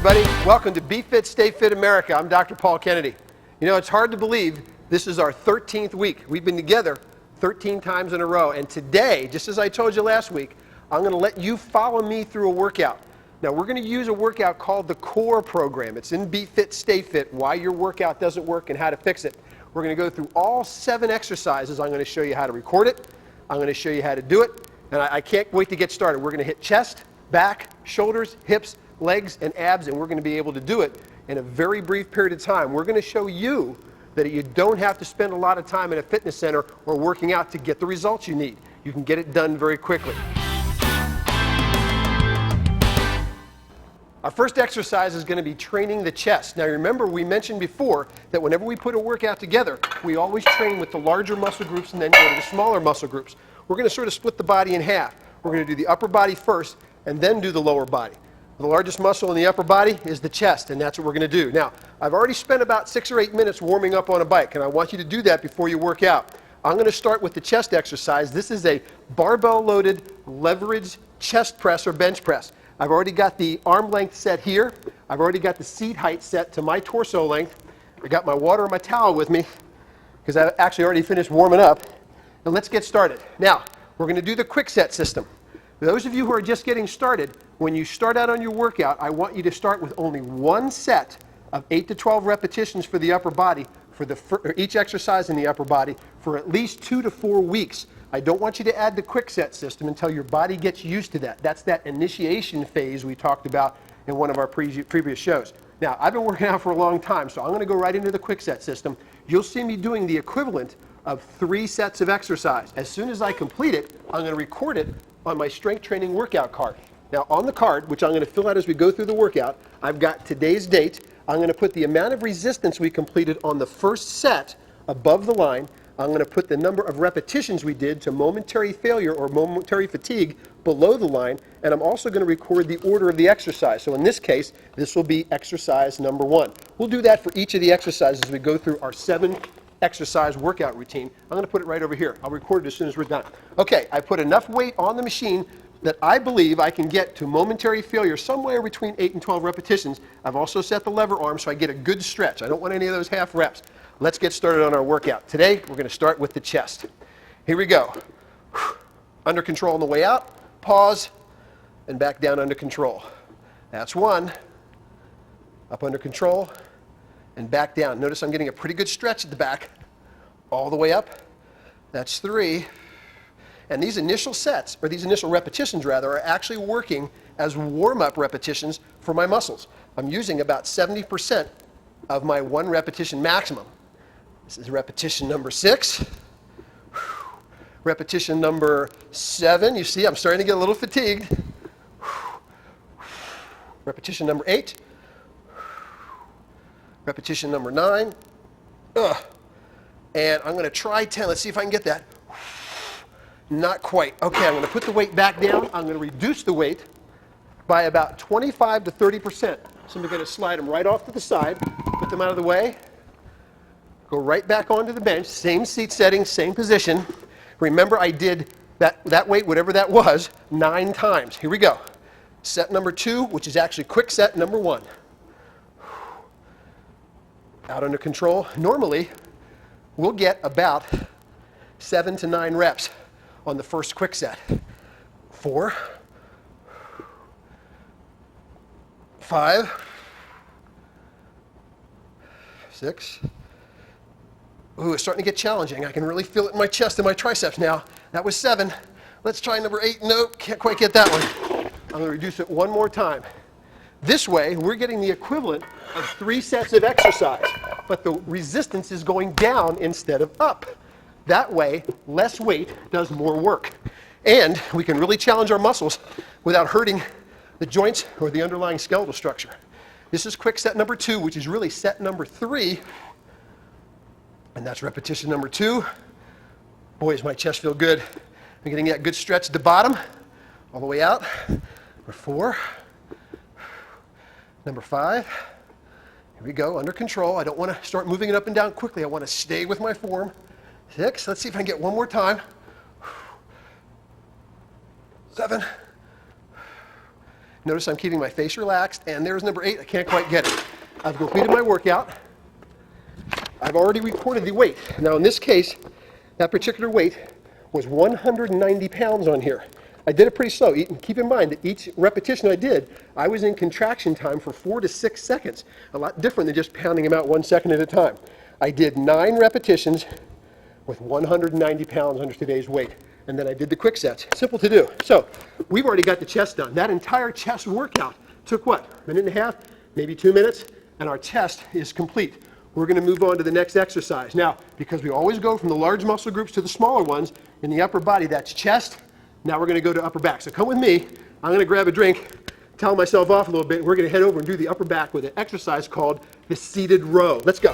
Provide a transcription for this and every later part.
everybody. Welcome to Be Fit, Stay Fit America. I'm Dr. Paul Kennedy. You know, it's hard to believe this is our 13th week. We've been together 13 times in a row. And today, just as I told you last week, I'm going to let you follow me through a workout. Now, we're going to use a workout called the CORE program. It's in Be Fit, Stay Fit, why your workout doesn't work and how to fix it. We're going to go through all 7 exercises. I'm going to show you how to record it. I'm going to show you how to do it. And I can't wait to get started. We're going to hit chest, back, shoulders, hips, legs, and abs, and we're going to be able to do it in a very brief period of time. We're going to show you that you don't have to spend a lot of time in a fitness center or working out to get the results you need. You can get it done very quickly. Our first exercise is going to be training the chest. Now remember, we mentioned before that whenever we put a workout together, we always train with the larger muscle groups and then go to the smaller muscle groups. We're going to sort of split the body in half. We're going to do the upper body first and then do the lower body. The largest muscle in the upper body is the chest, and that's what we're going to do. Now, I've already spent about 6 or 8 minutes warming up on a bike, and I want you to do that before you work out. I'm going to start with the chest exercise. This is a barbell-loaded leverage chest press or bench press. I've already got the arm length set here. I've already got the seat height set to my torso length. I got my water and my towel with me because I actually already finished warming up. And let's get started. Now, we're going to do the quick set system. For those of you who are just getting started, when you start out on your workout, I want you to start with only one set of 8 to 12 repetitions for the upper body, for each exercise in the upper body, for at least 2 to 4 weeks. I don't want you to add the quick set system until your body gets used to that. That's that initiation phase we talked about in one of our previous shows. Now, I've been working out for a long time, so I'm going to go right into the quick set system. You'll see me doing the equivalent of 3 sets of exercise. As soon as I complete it, I'm going to record it on my strength training workout card. Now on the card, which I'm going to fill out as we go through the workout, I've got today's date. I'm going to put the amount of resistance we completed on the first set above the line. I'm going to put the number of repetitions we did to momentary failure or momentary fatigue below the line, and I'm also going to record the order of the exercise. So in this case, this will be exercise number 1. We'll do that for each of the exercises as we go through our 7 exercise workout routine. I'm going to put it right over here. I'll record it as soon as we're done. Okay, I put enough weight on the machine that I believe I can get to momentary failure somewhere between 8 and 12 repetitions. I've also set the lever arm so I get a good stretch. I don't want any of those half reps. Let's get started on our workout. Today, we're going to start with the chest. Here we go. Under control on the way out, pause, and back down under control. That's 1. Up under control, and back down. Notice I'm getting a pretty good stretch at the back. All the way up. That's 3. And these initial sets, or these initial repetitions rather, are actually working as warm-up repetitions for my muscles. I'm using about 70% of my 1 repetition maximum. This is repetition number 6. Repetition number 7. You see, I'm starting to get a little fatigued. Repetition number 8. Repetition number 9. And I'm going to try 10. Let's see if I can get that. Not quite. Okay, I'm going to put the weight back down. I'm going to reduce the weight by about 25 to 30%. So I'm going to slide them right off to the side, put them out of the way, go right back onto the bench, same seat setting, same position. Remember, I did that weight, whatever that was, 9 times. Here we go. Set number 2, which is actually quick set number 1. Out under control. Normally, we'll get about 7 to 9 reps on the first quick set. 4, 5, 6. Ooh, it's starting to get challenging. I can really feel it in my chest and my triceps now. That was 7. Let's try number 8. Nope, can't quite get that one. I'm going to reduce it one more time. This way, we're getting the equivalent of 3 sets of exercise, but the resistance is going down instead of up. That way, less weight does more work. And we can really challenge our muscles without hurting the joints or the underlying skeletal structure. This is quick set number 2, which is really set number 3. And that's repetition number 2. Boy, does my chest feel good. I'm getting that good stretch at the bottom, all the way out. Number 4. Number 5. Here we go, under control. I don't want to start moving it up and down quickly. I want to stay with my form. 6. Let's see if I can get one more time. 7. Notice I'm keeping my face relaxed, and there's number 8. I can't quite get it. I've completed my workout. I've already recorded the weight. Now in this case, that particular weight was 190 pounds on here. I did it pretty slow. Keep in mind that each repetition I did, I was in contraction time for 4 to 6 seconds. A lot different than just pounding them out 1 second at a time. I did 9 repetitions with 190 pounds under today's weight. And then I did the quick sets. Simple to do. So we've already got the chest done. That entire chest workout took what? A minute and a half, maybe 2 minutes, and our chest is complete. We're going to move on to the next exercise. Now, because we always go from the large muscle groups to the smaller ones in the upper body, that's chest. Now we're going to go to upper back. So come with me. I'm going to grab a drink, towel myself off a little bit. We're going to head over and do the upper back with an exercise called the seated row. Let's go.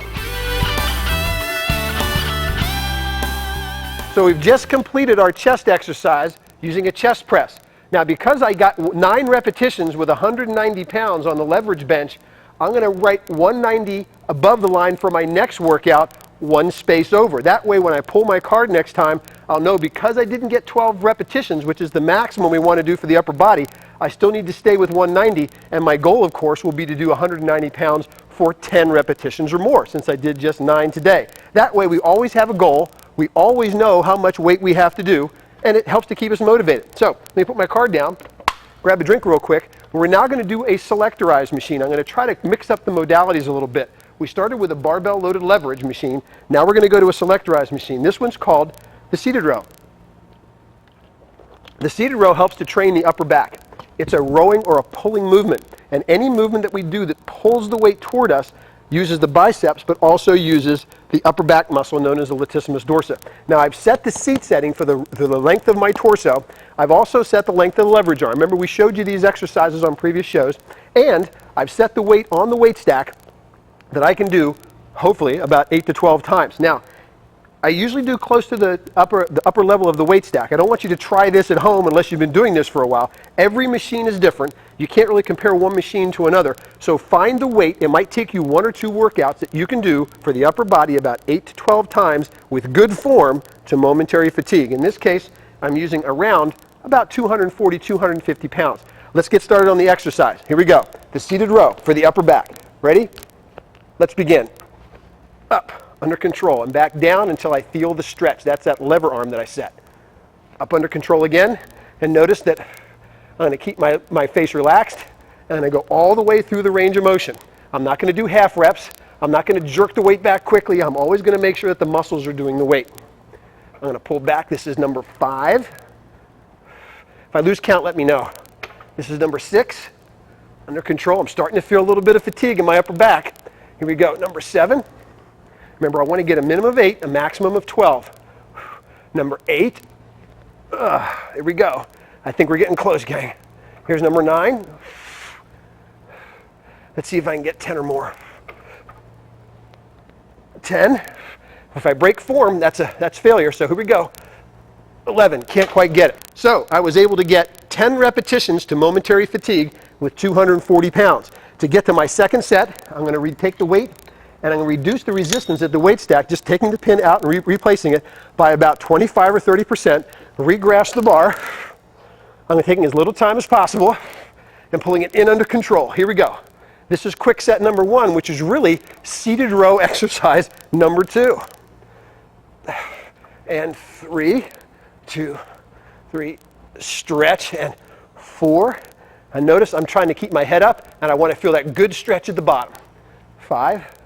So we've just completed our chest exercise using a chest press. Now because I got 9 repetitions with 190 pounds on the leverage bench, I'm going to write 190 above the line for my next workout, 1 space over. That way when I pull my card next time, I'll know because I didn't get 12 repetitions, which is the maximum we want to do for the upper body, I still need to stay with 190, and my goal of course will be to do 190 pounds for 10 repetitions or more, since I did just 9 today. That way we always have a goal, we always know how much weight we have to do, and it helps to keep us motivated. So let me put my card down, grab a drink real quick. We're now going to do a selectorized machine. I'm going to try to mix up the modalities a little bit. We started with a barbell loaded leverage machine. Now we're going to go to a selectorized machine. This one's called the seated row. The seated row helps to train the upper back. It's a rowing or a pulling movement, and any movement that we do that pulls the weight toward us uses the biceps, but also uses the upper back muscle known as the latissimus dorsi. Now I've set the seat setting for the length of my torso. I've also set the length of the leverage arm. Remember we showed you these exercises on previous shows, and I've set the weight on the weight stack that I can do, hopefully, about 8 to 12 times. Now, I usually do close to the upper level of the weight stack. I don't want you to try this at home unless you've been doing this for a while. Every machine is different. You can't really compare one machine to another. So find the weight. It might take you 1 or 2 workouts that you can do for the upper body about 8 to 12 times with good form to momentary fatigue. In this case, I'm using around about 240, 250 pounds. Let's get started on the exercise. Here we go. The seated row for the upper back. Ready? Let's begin. Up. Under control, and back down until I feel the stretch. That's that lever arm that I set. Up under control again, and notice that I'm going to keep my face relaxed, and I'm going to go all the way through the range of motion. I'm not going to do half reps. I'm not going to jerk the weight back quickly. I'm always going to make sure that the muscles are doing the weight. I'm going to pull back. This is number 5. If I lose count, let me know. This is number 6. Under control. I'm starting to feel a little bit of fatigue in my upper back. Here we go. Number 7. Remember, I want to get a minimum of 8, a maximum of 12. Number 8. Here we go. I think we're getting close, gang. Here's number 9. Let's see if I can get 10 or more. 10. If I break form, that's failure. So here we go. 11. Can't quite get it. So I was able to get 10 repetitions to momentary fatigue with 240 pounds. To get to my second set, I'm going to retake the weight, and I'm going to reduce the resistance at the weight stack, just taking the pin out and replacing it by about 25 or 30%. Regrasp the bar. I'm going to take as little time as possible and pulling it in under control. Here we go. This is quick set number 1, which is really seated row exercise number 2. And 3, 2, 3, stretch, and 4. And notice I'm trying to keep my head up, and I want to feel that good stretch at the bottom. 5.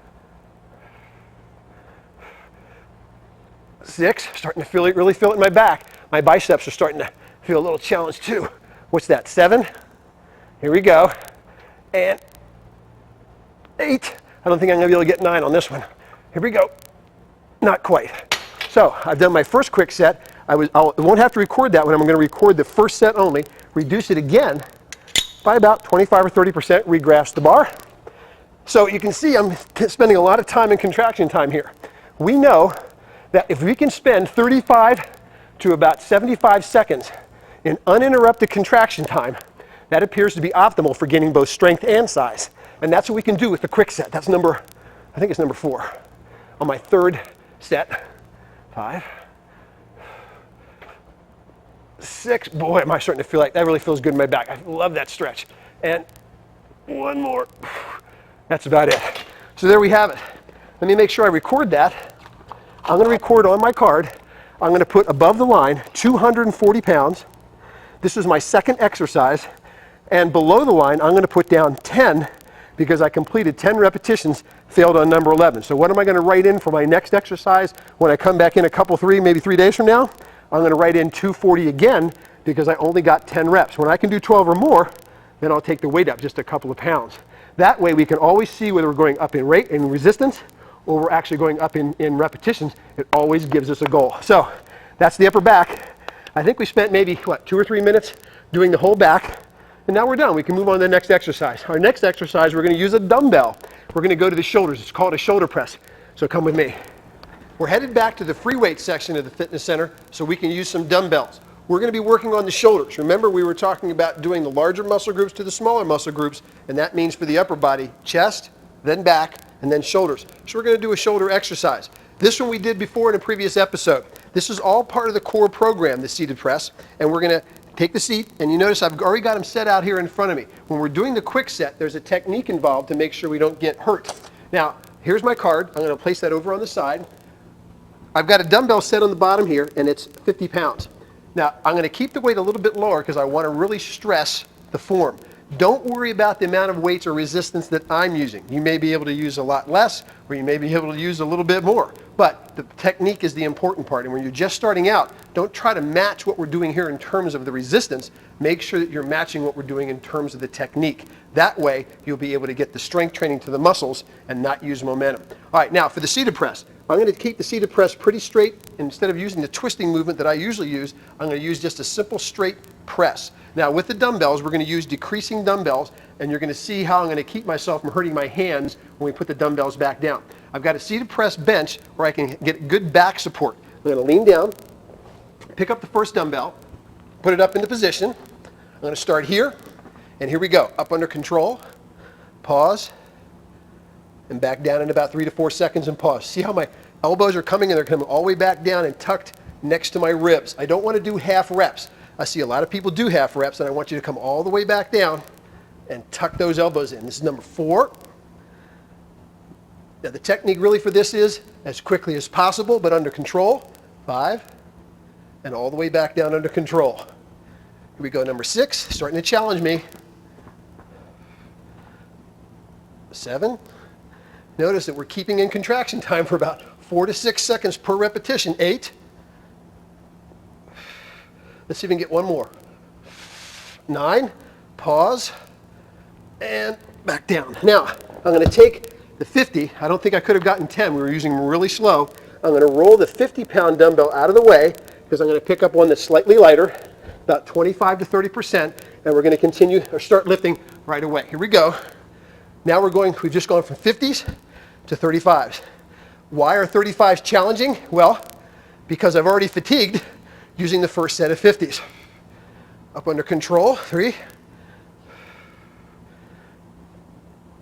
6, starting to really feel it in my back. My biceps are starting to feel a little challenged too. What's that, 7? Here we go. And 8. I don't think I'm going to be able to get 9 on this one. Here we go. Not quite. So I've done my first quick set. I won't have to record that one. I'm going to record the first set only. Reduce it again by about 25 or 30%. Regrasp the bar. So you can see I'm spending a lot of time in contraction time here. We know that if we can spend 35 to about 75 seconds in uninterrupted contraction time, that appears to be optimal for gaining both strength and size. And that's what we can do with the quick set. That's I think it's number 4. On my third set, 5, 6, boy, am I starting to feel like that really feels good in my back. I love that stretch. And one more. That's about it. So there we have it. Let me make sure I record that. I'm going to record on my card. I'm going to put above the line 240 pounds. This is my second exercise. And below the line, I'm going to put down 10 because I completed 10 repetitions, failed on number 11. So what am I going to write in for my next exercise when I come back in maybe 3 days from now? I'm going to write in 240 again because I only got 10 reps. When I can do 12 or more, then I'll take the weight up just a couple of pounds. That way we can always see whether we're going up in rate and resistance or we're actually going up in repetitions. It always gives us a goal. So that's the upper back. I think we spent maybe, 2 or 3 minutes doing the whole back. And now we're done. We can move on to the next exercise. Our next exercise, we're going to use a dumbbell. We're going to go to the shoulders. It's called a shoulder press. So come with me. We're headed back to the free weight section of the fitness center so we can use some dumbbells. We're going to be working on the shoulders. Remember, we were talking about doing the larger muscle groups to the smaller muscle groups, and that means for the upper body, chest, then back, and then shoulders. So we're going to do a shoulder exercise. This one we did before in a previous episode. This is all part of the core program, the seated press, and we're going to take the seat, and you notice I've already got them set out here in front of me. When we're doing the quick set, there's a technique involved to make sure we don't get hurt. Now, here's my card. I'm going to place that over on the side. I've got a dumbbell set on the bottom here, and it's 50 pounds. Now, I'm going to keep the weight a little bit lower because I want to really stress the form. Don't worry about the amount of weights or resistance that I'm using. You may be able to use a lot less, or you may be able to use a little bit more. But the technique is the important part. And when you're just starting out, don't try to match what we're doing here in terms of the resistance. Make sure that you're matching what we're doing in terms of the technique. That way, you'll be able to get the strength training to the muscles and not use momentum. All right, now for the seated press. I'm going to keep the seated press pretty straight. Instead of using the twisting movement that I usually use, I'm going to use just a simple straight press. Now with the dumbbells, we're going to use decreasing dumbbells, and you're going to see how I'm going to keep myself from hurting my hands when we put the dumbbells back down. I've got a seated press bench where I can get good back support. I'm going to lean down, pick up the first dumbbell, put it up into position. I'm going to start here, and here we go. Up under control, pause, and back down in about 3 to 4 seconds and pause. See how my elbows are coming and they're coming all the way back down and tucked next to my ribs. I don't want to do half reps. I see a lot of people do half reps, and I want you to come all the way back down and tuck those elbows in. This is number 4. Now the technique really for this is as quickly as possible, but under control. 5, and all the way back down under control. Here we go, number 6, starting to challenge me. 7. Notice that we're keeping in contraction time for about 4 to 6 seconds per repetition. 8. Let's see if we can get one more. 9, pause, and back down. Now, I'm going to take the 50. I don't think I could have gotten 10. We were using them really slow. I'm going to roll the 50-pound dumbbell out of the way because I'm going to pick up one that's slightly lighter, about 25 to 30%, and we're going to continue or start lifting right away. Here we go. Now we've just gone from 50s to 35s. Why are 35s challenging? Well, because I've already fatigued using the first set of 50s. Up under control, 3,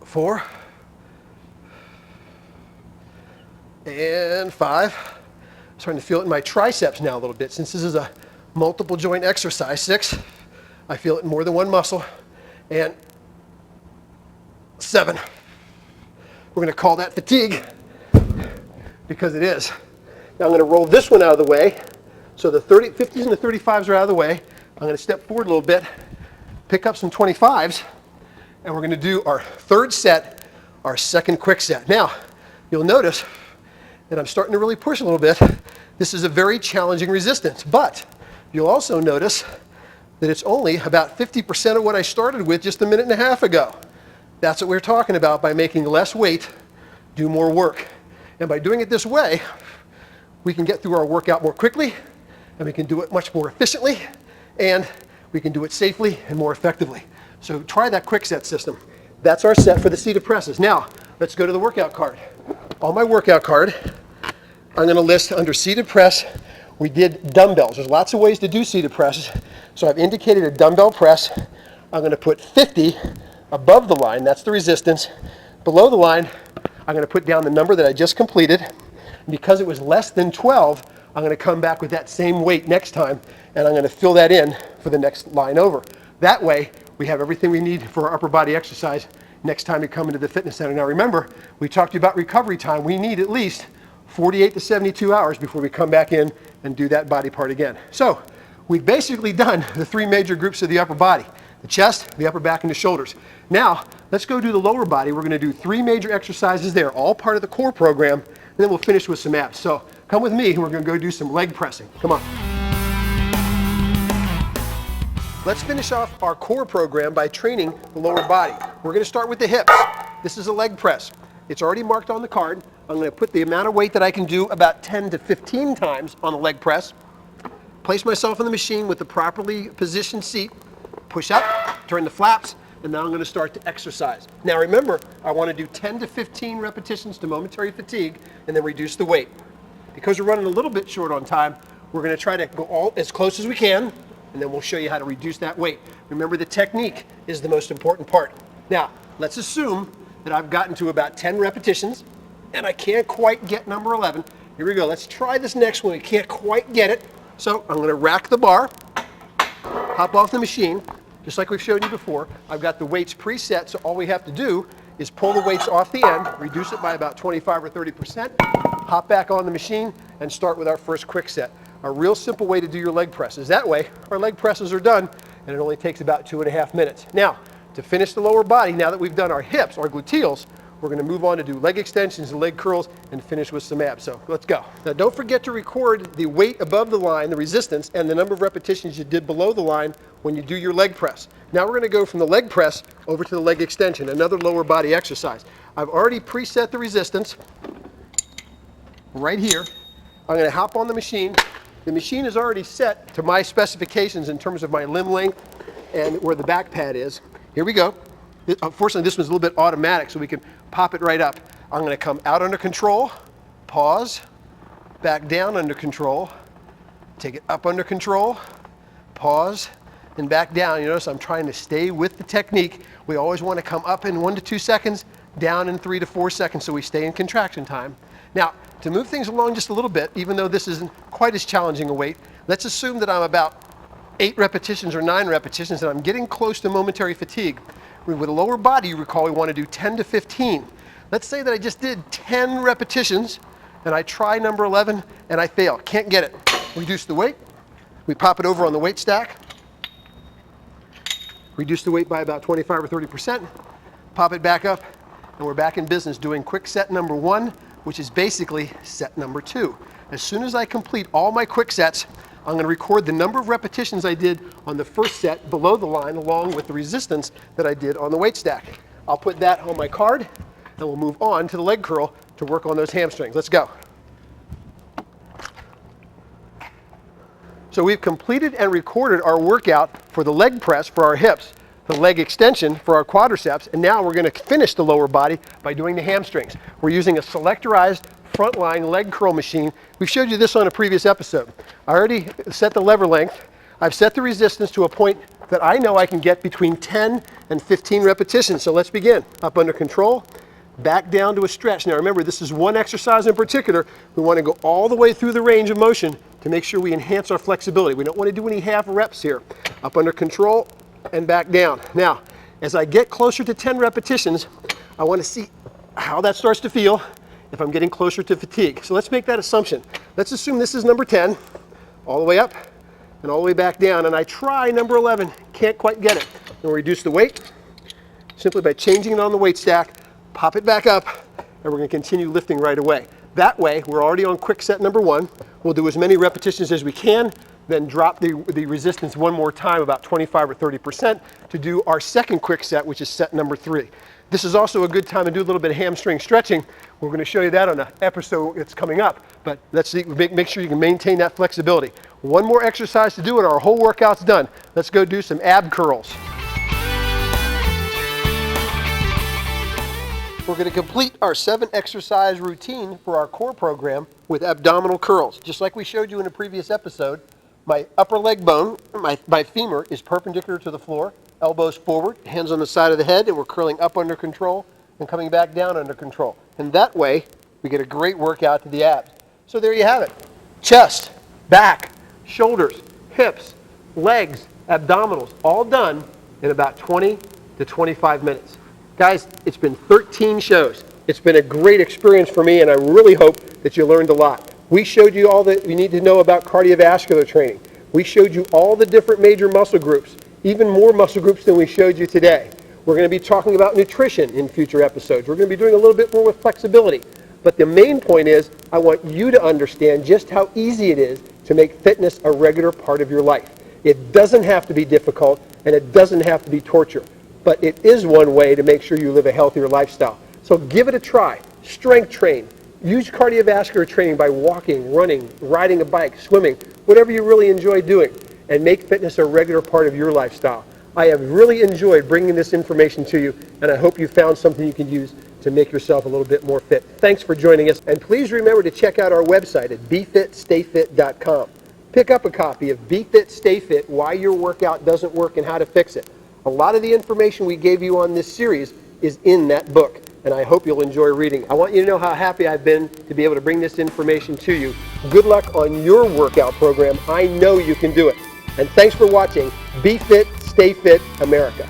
4, and 5. I'm starting to feel it in my triceps now a little bit. Since this is a multiple joint exercise. 6, I feel it in more than one muscle. And 7. We're going to call that fatigue because it is. Now I'm going to roll this one out of the way. So the 50s and the 35s are out of the way. I'm going to step forward a little bit, pick up some 25s, and we're going to do our third set, our second quick set. Now, you'll notice that I'm starting to really push a little bit. This is a very challenging resistance, but you'll also notice that it's only about 50% of what I started with just a minute and a half ago. That's what we're talking about by making less weight, do more work. And by doing it this way, we can get through our workout more quickly, and we can do it much more efficiently, and we can do it safely and more effectively. So try that quick set system. That's our set for the seated presses. Now, let's go to the workout card. On my workout card, I'm going to list under seated press, we did dumbbells. There's lots of ways to do seated presses. So I've indicated a dumbbell press. I'm going to put 50 above the line. That's the resistance. Below the line, I'm going to put down the number that I just completed. And because it was less than 12, I'm going to come back with that same weight next time, and I'm going to fill that in for the next line over. That way, we have everything we need for our upper body exercise next time you come into the fitness center. Now remember, we talked to you about recovery time. We need at least 48 to 72 hours before we come back in and do that body part again. So we've basically done the three major groups of the upper body: the chest, the upper back, and the shoulders. Now let's go do the lower body. We're going to do three major exercises there, all part of the core program, and then we'll finish with some abs. So come with me and we're going to go do some leg pressing. Come on. Let's finish off our core program by training the lower body. We're going to start with the hips. This is a leg press. It's already marked on the card. I'm going to put the amount of weight that I can do about 10 to 15 times on the leg press. Place myself in the machine with the properly positioned seat. Push up, turn the flaps, and now I'm going to start to exercise. Now remember, I want to do 10 to 15 repetitions to momentary fatigue and then reduce the weight. Because we're running a little bit short on time, we're going to try to go as close as we can, and then we'll show you how to reduce that weight. Remember, the technique is the most important part. Now, let's assume that I've gotten to about 10 repetitions, and I can't quite get number 11. Here we go. Let's try this next one. We can't quite get it. So I'm going to rack the bar, hop off the machine, just like we've showed you before. I've got the weights preset, so all we have to do is pull the weights off the end, reduce it by about 25 or 30%, hop back on the machine, and start with our first quick set. A real simple way to do your leg presses. That way, our leg presses are done, and it only takes about 2.5 minutes. Now, to finish the lower body, now that we've done our hips, our gluteals, we're going to move on to do leg extensions and leg curls and finish with some abs. So let's go. Now, don't forget to record the weight above the line, the resistance, and the number of repetitions you did below the line when you do your leg press. Now we're going to go from the leg press over to the leg extension, another lower body exercise. I've already preset the resistance right here. I'm going to hop on the machine. The machine is already set to my specifications in terms of my limb length and where the back pad is. Here we go. Unfortunately, this one's a little bit automatic, so we can pop it right up. I'm going to come out under control, pause, back down under control, take it up under control, pause, and back down. You notice I'm trying to stay with the technique. We always want to come up in 1 to 2 seconds, down in 3 to 4 seconds, so we stay in contraction time. Now, to move things along just a little bit, even though this isn't quite as challenging a weight, let's assume that I'm about 8 repetitions or 9 repetitions and I'm getting close to momentary fatigue. With a lower body, you recall, we want to do 10 to 15. Let's say that I just did 10 repetitions and I try number 11 and I fail. Can't get it. Reduce the weight. We pop it over on the weight stack. Reduce the weight by about 25 or 30%. Pop it back up, and we're back in business doing quick set number 1, which is basically set number 2. As soon as I complete all my quick sets, I'm going to record the number of repetitions I did on the first set below the line along with the resistance that I did on the weight stack. I'll put that on my card, and we'll move on to the leg curl to work on those hamstrings. Let's go. So we've completed and recorded our workout for the leg press for our hips, the leg extension for our quadriceps, and now we're going to finish the lower body by doing the hamstrings. We're using a selectorized frontline leg curl machine. We showed you this on a previous episode. I already set the lever length. I've set the resistance to a point that I know I can get between 10 and 15 repetitions. So let's begin. Up under control, back down to a stretch. Now remember, this is one exercise in particular. We want to go all the way through the range of motion to make sure we enhance our flexibility. We don't want to do any half reps here. Up under control and back down. Now, as I get closer to 10 repetitions, I want to see how that starts to feel if I'm getting closer to fatigue. So let's make that assumption. Let's assume this is number 10, all the way up and all the way back down, and I try number 11, can't quite get it. And we'll reduce the weight simply by changing it on the weight stack, pop it back up, and we're going to continue lifting right away. That way, we're already on quick set number 1. We'll do as many repetitions as we can, then drop the resistance one more time, about 25 or 30%, to do our second quick set, which is set number 3. This is also a good time to do a little bit of hamstring stretching. We're going to show you that on an episode that's coming up, but let's see, make sure you can maintain that flexibility. One more exercise to do and our whole workout's done. Let's go do some ab curls. We're going to complete our 7 exercise routine for our core program with abdominal curls. Just like we showed you in a previous episode, my upper leg bone, my femur, is perpendicular to the floor, elbows forward, hands on the side of the head, and we're curling up under control and coming back down under control. And that way, we get a great workout to the abs. So there you have it. Chest, back, shoulders, hips, legs, abdominals, all done in about 20 to 25 minutes. Guys, it's been 13 shows. It's been a great experience for me, and I really hope that you learned a lot. We showed you all that you need to know about cardiovascular training. We showed you all the different major muscle groups, even more muscle groups than we showed you today. We're going to be talking about nutrition in future episodes. We're going to be doing a little bit more with flexibility. But the main point is, I want you to understand just how easy it is to make fitness a regular part of your life. It doesn't have to be difficult, and it doesn't have to be torture. But it is one way to make sure you live a healthier lifestyle. So give it a try. Strength train. Use cardiovascular training by walking, running, riding a bike, swimming, whatever you really enjoy doing, and make fitness a regular part of your lifestyle. I have really enjoyed bringing this information to you, and I hope you found something you can use to make yourself a little bit more fit. Thanks for joining us, and please remember to check out our website at BeFitStayFit.com. Pick up a copy of Be Fit, Stay Fit, Why Your Workout Doesn't Work and How to Fix It. A lot of the information we gave you on this series is in that book, and I hope you'll enjoy reading. I want you to know how happy I've been to be able to bring this information to you. Good luck on your workout program. I know you can do it. And thanks for watching Be Fit, Stay Fit America.